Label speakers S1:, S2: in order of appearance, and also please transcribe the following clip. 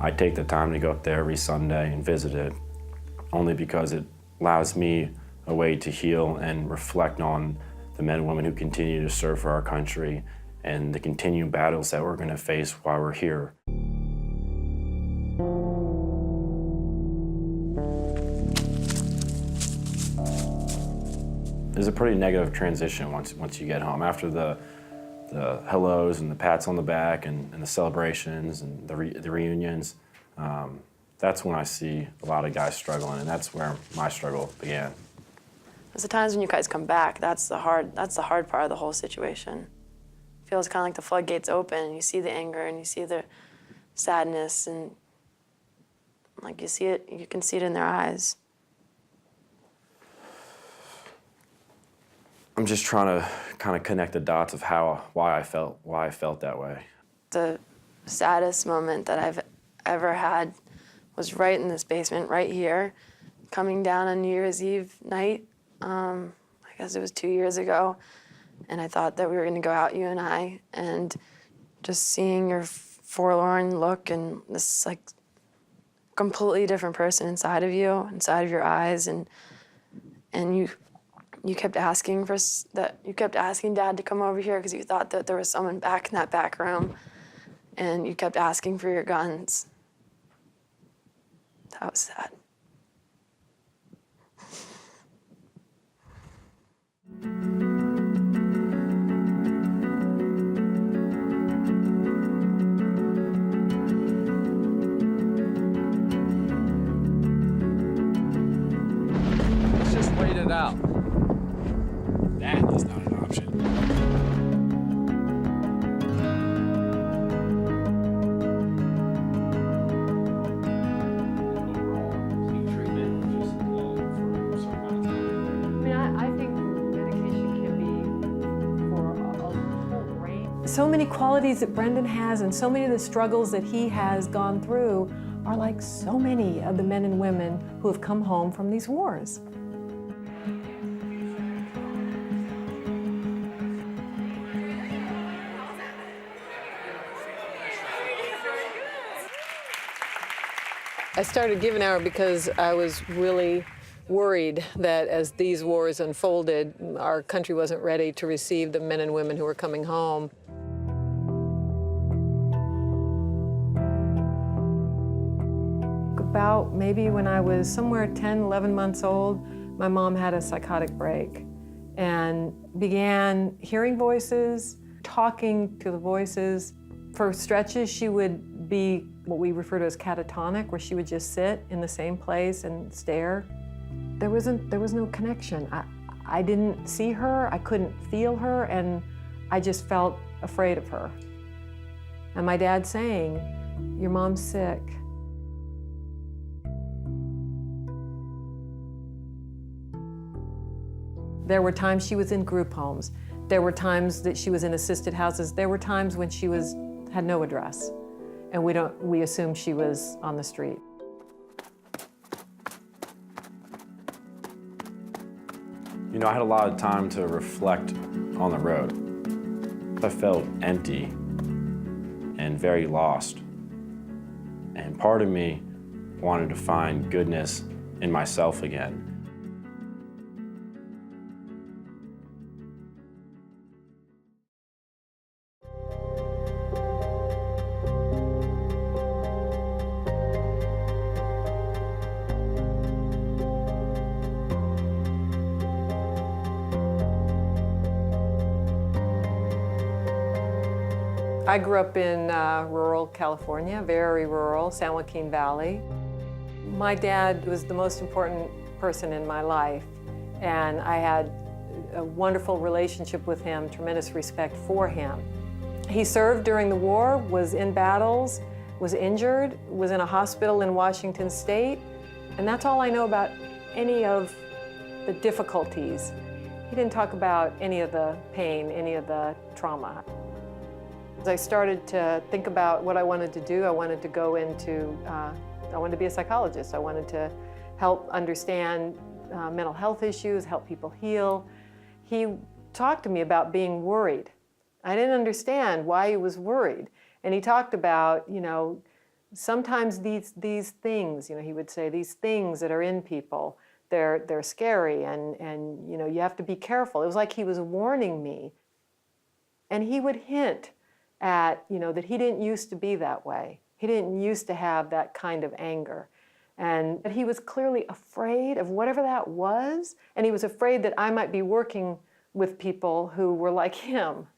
S1: I take the time to go up there every Sunday and visit it, only because it allows me a way to heal and reflect on the men and women who continue to serve for our country and the continued battles that we're going to face while we're here. There's a pretty negative transition once you get home. After the hellos and the pats on the back and the celebrations and the reunions, that's when I see a lot of guys struggling, and that's where my struggle began.
S2: It's the times when you guys come back, that's the hard part of the whole situation. It feels kind of like the floodgates open, and you see the anger and you see the sadness, and like you can see it in their eyes.
S1: I'm just trying to kind of connect the dots of why I felt that way.
S2: The saddest moment that I've ever had was right in this basement, right here, coming down on New Year's Eve night. I guess it was 2 years ago, and I thought that we were going to go out, you and I, and just seeing your forlorn look and this like completely different person inside of you, inside of your eyes, and you kept asking Dad to come over here because you thought that there was someone back in that back room, and you kept asking for your guns. That was sad.
S3: Let's just wait it out. That is not an option.
S4: So many qualities that Brendan has and so many of the struggles that he has gone through are like so many of the men and women who have come home from these wars.
S5: I started Give an Hour because I was really worried that as these wars unfolded, our country wasn't ready to receive the men and women who were coming home.
S4: About maybe when I was somewhere 10, 11 months old, my mom had a psychotic break and began hearing voices, talking to the voices. For stretches, she would be what we refer to as catatonic, where she would just sit in the same place and stare. There was no connection. I didn't see her, I couldn't feel her, and I just felt afraid of her. And my dad saying, "Your mom's sick." There were times she was in group homes. There were times that she was in assisted houses. There were times when she had no address, and we assumed she was on the street.
S1: You know, I had a lot of time to reflect on the road. I felt empty and very lost. And part of me wanted to find goodness in myself again.
S4: I grew up in rural California, very rural, San Joaquin Valley. My dad was the most important person in my life, and I had a wonderful relationship with him, tremendous respect for him. He served during the war, was in battles, was injured, was in a hospital in Washington State, and that's all I know about any of the difficulties. He didn't talk about any of the pain, any of the trauma. As I started to think about what I wanted to do, I wanted to go into, I wanted to be a psychologist. I wanted to help understand mental health issues, help people heal. He talked to me about being worried. I didn't understand why he was worried. And he talked about, sometimes these things, he would say, these things that are in people, they're scary, and you have to be careful. It was like he was warning me. And he would hint at, that he didn't used to be that way. He didn't used to have that kind of anger. And that he was clearly afraid of whatever that was, and he was afraid that I might be working with people who were like him.